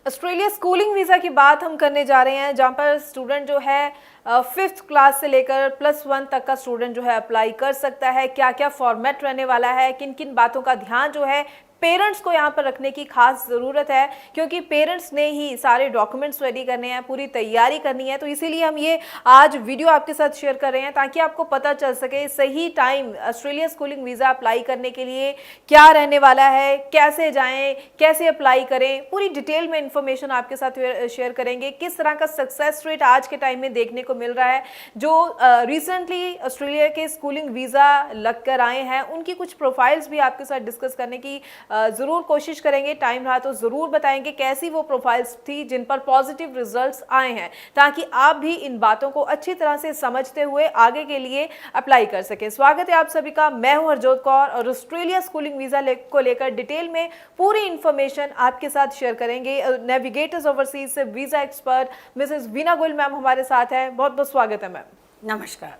Australia schooling visa की बात हम करने जा रहे हैं, जहां पर स्टूडेंट जो है 5th क्लास से लेकर +1 तक का स्टूडेंट जो है अप्लाई कर सकता है। क्या क्या फॉर्मेट रहने वाला है, किन किन बातों का ध्यान जो है पेरेंट्स को यहाँ पर रखने की खास ज़रूरत है, क्योंकि पेरेंट्स ने ही सारे डॉक्यूमेंट्स रेडी करने हैं, पूरी तैयारी करनी है। तो इसीलिए हम ये आज वीडियो आपके साथ शेयर कर रहे हैं ताकि आपको पता चल सके सही time Australia schooling visa apply करने के लिए क्या रहने वाला है, कैसे जाएं, कैसे अप्लाई करें, पूरी डिटेल में इंफॉर्मेशन आपके साथ शेयर करेंगे। किस तरह का सक्सेस रेट आज के टाइम में देखने को मिल रहा है। जो रिसेंटली ऑस्ट्रेलिया के स्कूलिंग वीज़ा लग कर आए हैं उनकी कुछ प्रोफाइल्स भी आपके साथ डिस्कस करने की ज़रूर कोशिश करेंगे। टाइम रहा तो ज़रूर बताएंगे कैसी वो प्रोफाइल्स थी जिन पर पॉजिटिव रिजल्ट्स आए हैं, ताकि आप भी इन बातों को अच्छी तरह से समझते हुए आगे के लिए अप्लाई कर सकें। स्वागत है आप सभी का, मैं हूं हरजोत कौर और ऑस्ट्रेलिया स्कूलिंग वीज़ा को लेकर डिटेल में पूरी इंफॉर्मेशन आपके साथ शेयर करेंगे। नेविगेटर्स ओवरसीज से वीज़ा एक्सपर्ट मिसेस वीना गुल मैम हमारे साथ हैं। बहुत बहुत स्वागत है मैम। नमस्कार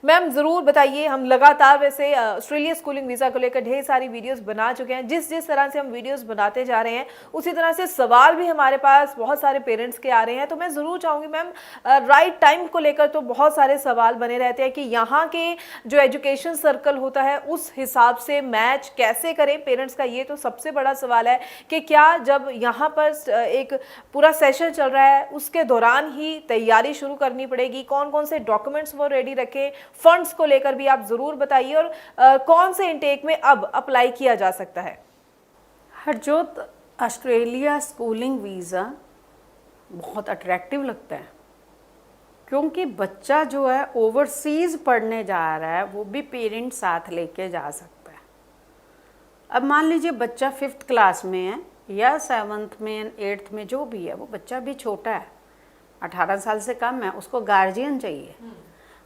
मैम, ज़रूर बताइए। हम लगातार वैसे ऑस्ट्रेलिया स्कूलिंग वीज़ा को लेकर ढेर सारी वीडियोस बना चुके हैं। जिस तरह से हम वीडियोस बनाते जा रहे हैं उसी तरह से सवाल भी हमारे पास बहुत सारे पेरेंट्स के आ रहे हैं। तो मैं ज़रूर चाहूँगी मैम, राइट टाइम को लेकर तो बहुत सारे सवाल बने रहते हैं कि यहाँ के जो एजुकेशन सर्कल होता है उस हिसाब से मैच कैसे करें पेरेंट्स का। ये तो सबसे बड़ा सवाल है कि क्या जब यहाँ पर एक पूरा सेशन चल रहा है उसके दौरान ही तैयारी शुरू करनी पड़ेगी, कौन कौन से डॉक्यूमेंट्स वो रेडी रखें, फंड्स को लेकर भी आप जरूर बताइए, और कौन से इनटेक में अब अप्लाई किया जा सकता है। हरजोत, ऑस्ट्रेलिया स्कूलिंग वीज़ा बहुत अट्रैक्टिव लगता है क्योंकि बच्चा जो है ओवरसीज़ पढ़ने जा रहा है वो भी पेरेंट साथ लेके जा सकता है। अब मान लीजिए बच्चा 5th क्लास में है या 7th में 8th में, जो भी है, वो बच्चा भी छोटा है, 18 साल से कम है, उसको गार्जियन चाहिए।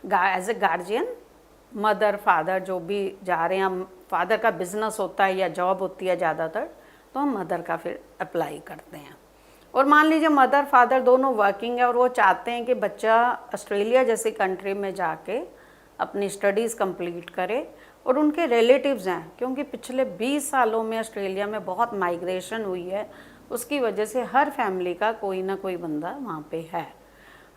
As a guardian, mother father जो भी जा रहे हैं, फादर का बिजनेस होता है या जॉब होती है ज़्यादातर, तो हम मदर का फिर अप्लाई करते हैं। और मान लीजिए मदर फादर दोनों वर्किंग है और वो चाहते हैं कि बच्चा ऑस्ट्रेलिया जैसी कंट्री में जाके अपनी स्टडीज़ कंप्लीट करे, और उनके रिलेटिव्स हैं, क्योंकि पिछले 20 सालों में ऑस्ट्रेलिया में बहुत माइग्रेशन हुई है, उसकी वजह से हर फैमिली का कोई ना कोई बंदा वहाँ पे है।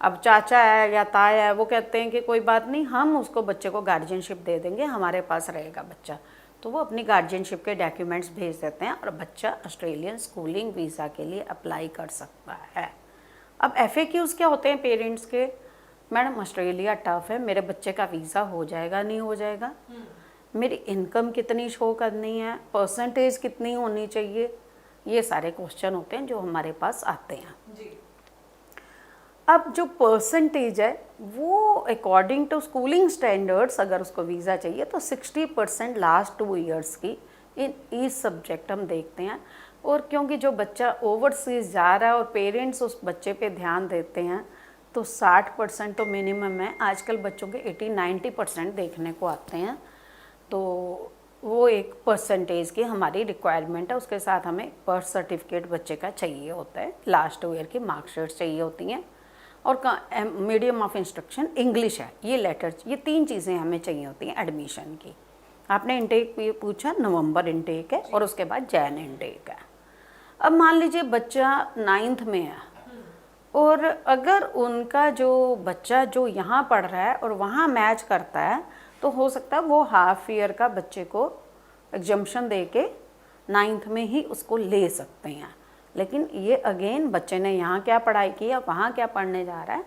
अब चाचा है या ताया है, वो कहते हैं कि कोई बात नहीं, हम उसको बच्चे को गार्जियनशिप दे देंगे, हमारे पास रहेगा बच्चा। तो वो अपनी गार्जियनशिप के डॉक्यूमेंट्स भेज देते हैं और बच्चा ऑस्ट्रेलियन स्कूलिंग वीज़ा के लिए अप्लाई कर सकता है। अब FAQs क्या होते हैं पेरेंट्स के? मैडम, ऑस्ट्रेलिया टफ है, मेरे बच्चे का वीज़ा हो जाएगा नहीं हो जाएगा, मेरी इनकम कितनी शो करनी है, परसेंटेज कितनी होनी चाहिए, ये सारे क्वेश्चन होते हैं जो हमारे पास आते हैं जी। अब जो परसेंटेज है वो अकॉर्डिंग टू स्कूलिंग स्टैंडर्ड्स, अगर उसको वीज़ा चाहिए तो 60% लास्ट 2 ईयर्स की इन ईच सब्जेक्ट हम देखते हैं। और क्योंकि जो बच्चा ओवरसीज जा रहा है और पेरेंट्स उस बच्चे पे ध्यान देते हैं, तो 60% तो मिनिमम है। आजकल बच्चों के 80-90% देखने को आते हैं। तो वो एक परसेंटेज की हमारी रिक्वायरमेंट है। उसके साथ हमें बर्थ सर्टिफिकेट बच्चे का चाहिए होता है, लास्ट 2 ईयर की मार्कशीट्स चाहिए होती हैं, और मीडियम ऑफ इंस्ट्रक्शन इंग्लिश है, ये लेटर, ये 3 चीज़ें हमें चाहिए होती हैं एडमिशन की। आपने इंटेक पूछा, नवंबर इंटेक है और उसके बाद जैन इंटेक है। अब मान लीजिए बच्चा 9th में है और अगर उनका जो बच्चा जो यहाँ पढ़ रहा है और वहाँ मैच करता है, तो हो सकता है वो हाफ ईयर का बच्चे को एग्जम्पशन दे के 9th में ही उसको ले सकते हैं। लेकिन ये अगेन बच्चे ने यहाँ क्या पढ़ाई की या वहाँ क्या पढ़ने जा रहा है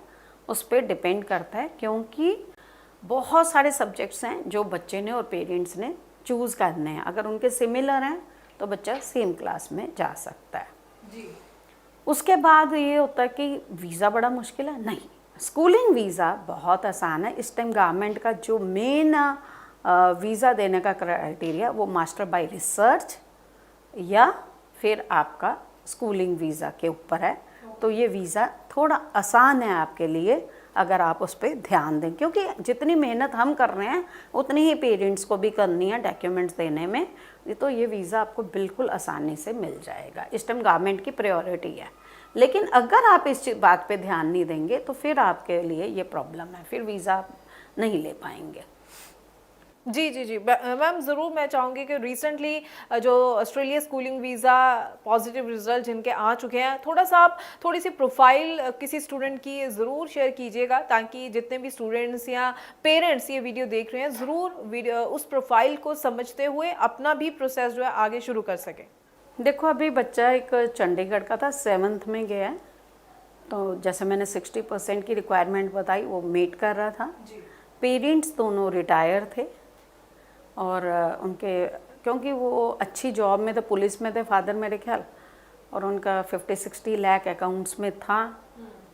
उस पर डिपेंड करता है, क्योंकि बहुत सारे सब्जेक्ट्स हैं जो बच्चे ने और पेरेंट्स ने चूज़ करने हैं। अगर उनके सिमिलर हैं तो बच्चा सेम क्लास में जा सकता है जी। उसके बाद ये होता है कि वीज़ा बड़ा मुश्किल है, नहीं, स्कूलिंग वीज़ा बहुत आसान है। इस टाइम गवर्नमेंट का जो मेन वीज़ा देने का क्राइटेरिया वो मास्टर बाय रिसर्च या फिर आपका स्कूलिंग वीज़ा के ऊपर है। तो ये वीज़ा थोड़ा आसान है आपके लिए अगर आप उस पर ध्यान दें, क्योंकि जितनी मेहनत हम कर रहे हैं उतनी ही पेरेंट्स को भी करनी है डॉक्यूमेंट्स देने में। तो ये वीज़ा आपको बिल्कुल आसानी से मिल जाएगा। इस टाइम गवर्नमेंट की प्रायोरिटी है। लेकिन अगर आप इस बात पे ध्यान नहीं देंगे तो फिर आपके लिए ये प्रॉब्लम है, फिर वीज़ा आप नहीं ले पाएंगे। जी जी जी मैम, ज़रूर मैं चाहूँगी कि रिसेंटली जो Australia schooling visa positive result जिनके आ चुके हैं, थोड़ा सा आप थोड़ी सी प्रोफाइल किसी स्टूडेंट की ज़रूर शेयर कीजिएगा, ताकि जितने भी स्टूडेंट्स या पेरेंट्स ये वीडियो देख रहे हैं ज़रूर वीडियो उस प्रोफाइल को समझते हुए अपना भी प्रोसेस जो है आगे शुरू कर सकें। देखो अभी बच्चा एक चंडीगढ़ का था, 7th में गया है, तो जैसे मैंने 60% की रिक्वायरमेंट बताई, वो मीट कर रहा था। पेरेंट्स दोनों रिटायर थे और उनके, क्योंकि वो अच्छी जॉब में थे, पुलिस में थे फादर मेरे ख्याल, और उनका 50-60 लाख अकाउंट्स में था,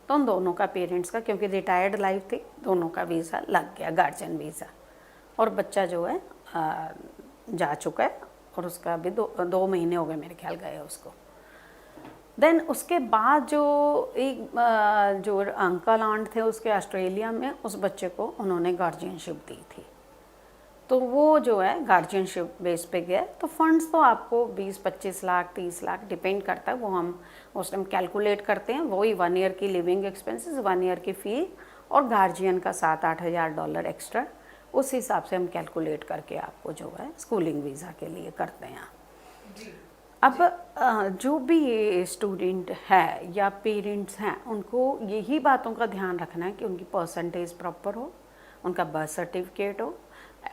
तो उन दोनों का, पेरेंट्स का, क्योंकि रिटायर्ड लाइफ थी, दोनों का वीज़ा लग गया, गार्जियन वीज़ा। और बच्चा जो है जा चुका है, और उसका अभी 2 महीने हो गए मेरे ख्याल गए उसको। देन उसके बाद जो एक जो अंकल आंट थे उसके ऑस्ट्रेलिया में, उस बच्चे को उन्होंने गार्जियनशिप दी थी, तो वो जो है गार्जियनशिप बेस पे गया। तो फंड्स तो आपको 20-25 लाख 30 लाख डिपेंड करता है, वो हम उस टाइम कैलकुलेट करते हैं, वही 1 ईयर की लिविंग एक्सपेंसेस, 1 ईयर की फ़ी और गार्जियन का $7-8 एक्स्ट्रा, उस हिसाब से हम कैलकुलेट करके आपको जो है स्कूलिंग वीज़ा के लिए करते हैं। अब जो भी ये स्टूडेंट है या पेरेंट्स हैं, उनको यही बातों का ध्यान रखना है कि उनकी परसेंटेज प्रॉपर हो, उनका बर्थ सर्टिफिकेट हो,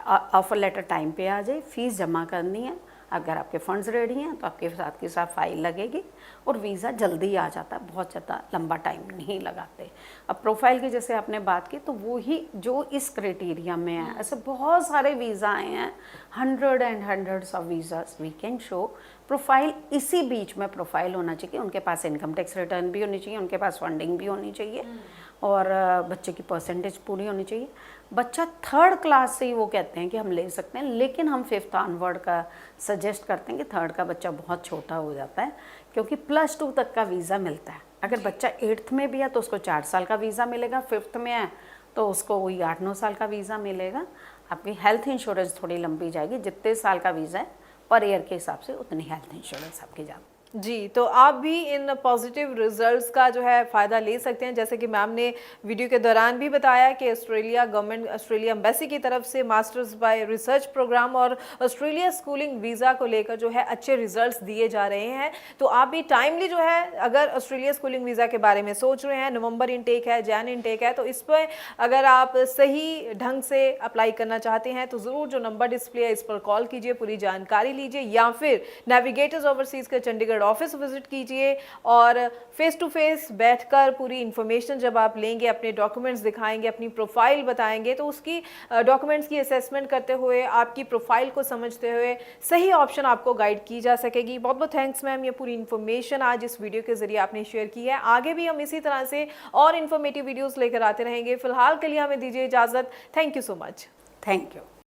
ऑफर लेटर टाइम पे आ जाए, फीस जमा करनी है, अगर आपके फंड्स रेडी हैं तो आपके साथ के साथ फाइल लगेगी और वीज़ा जल्दी आ जाता है, बहुत ज़्यादा लंबा टाइम नहीं लगाते। अब प्रोफाइल की जैसे आपने बात की, तो वो ही जो इस क्राइटेरिया में है, ऐसे बहुत सारे वीज़ा आए हैं, 100 and hundreds of visas we can show. Profile इसी बीच में प्रोफाइल होना चाहिए, उनके पास इनकम टैक्स रिटर्न भी होनी चाहिए, उनके पास फंडिंग भी होनी चाहिए, और बच्चे की परसेंटेज पूरी होनी चाहिए। बच्चा 3rd क्लास से ही वो कहते हैं कि हम ले सकते हैं, लेकिन हम 5th ऑनवर्ड का सजेस्ट करते हैं कि 3rd का बच्चा बहुत छोटा हो जाता है, क्योंकि +2 तक का वीज़ा मिलता है। अगर बच्चा 8th में भी है तो उसको 4 साल का वीज़ा मिलेगा, 5th में है तो उसको वही 8-9 साल का वीज़ा मिलेगा। आपकी हेल्थ इंश्योरेंस थोड़ी लंबी जाएगी, जितने साल का वीज़ा है पर ईयर के हिसाब से उतनी हेल्थ इंश्योरेंस आपकी जाती है। जी, तो आप भी इन पॉजिटिव रिजल्ट्स का जो है फ़ायदा ले सकते हैं, जैसे कि मैम ने वीडियो के दौरान भी बताया कि ऑस्ट्रेलिया गवर्नमेंट, ऑस्ट्रेलिया एम्बेसी की तरफ से मास्टर्स बाय रिसर्च प्रोग्राम और ऑस्ट्रेलिया स्कूलिंग वीज़ा को लेकर जो है अच्छे रिजल्ट्स दिए जा रहे हैं। तो आप भी टाइमली जो है, अगर ऑस्ट्रेलिया स्कूलिंग वीज़ा के बारे में सोच रहे हैं, नवंबर इनटेक है, जैन इनटेक है, तो इस पर अगर आप सही ढंग से अप्लाई करना चाहते हैं तो ज़रूर जो नंबर डिस्प्ले है इस पर कॉल कीजिए, पूरी जानकारी लीजिए, या फिर नेविगेटर्स ओवरसीज़ के चंडीगढ़ ऑफिस विजिट कीजिए और फेस टू फेस बैठकर पूरी इन्फॉर्मेशन जब आप लेंगे, अपने डॉक्यूमेंट्स दिखाएंगे, अपनी प्रोफाइल बताएंगे, तो उसकी डॉक्यूमेंट्स की असेसमेंट करते हुए, आपकी प्रोफाइल को समझते हुए सही ऑप्शन आपको गाइड की जा सकेगी। बहुत बहुत थैंक्स मैम, ये पूरी इन्फॉर्मेशन आज इस वीडियो के जरिए आपने शेयर की है। आगे भी हम इसी तरह से और इन्फॉर्मेटिव वीडियोज़ लेकर आते रहेंगे। फिलहाल के लिए हमें दीजिए इजाज़त। Thank you so much. Thank you.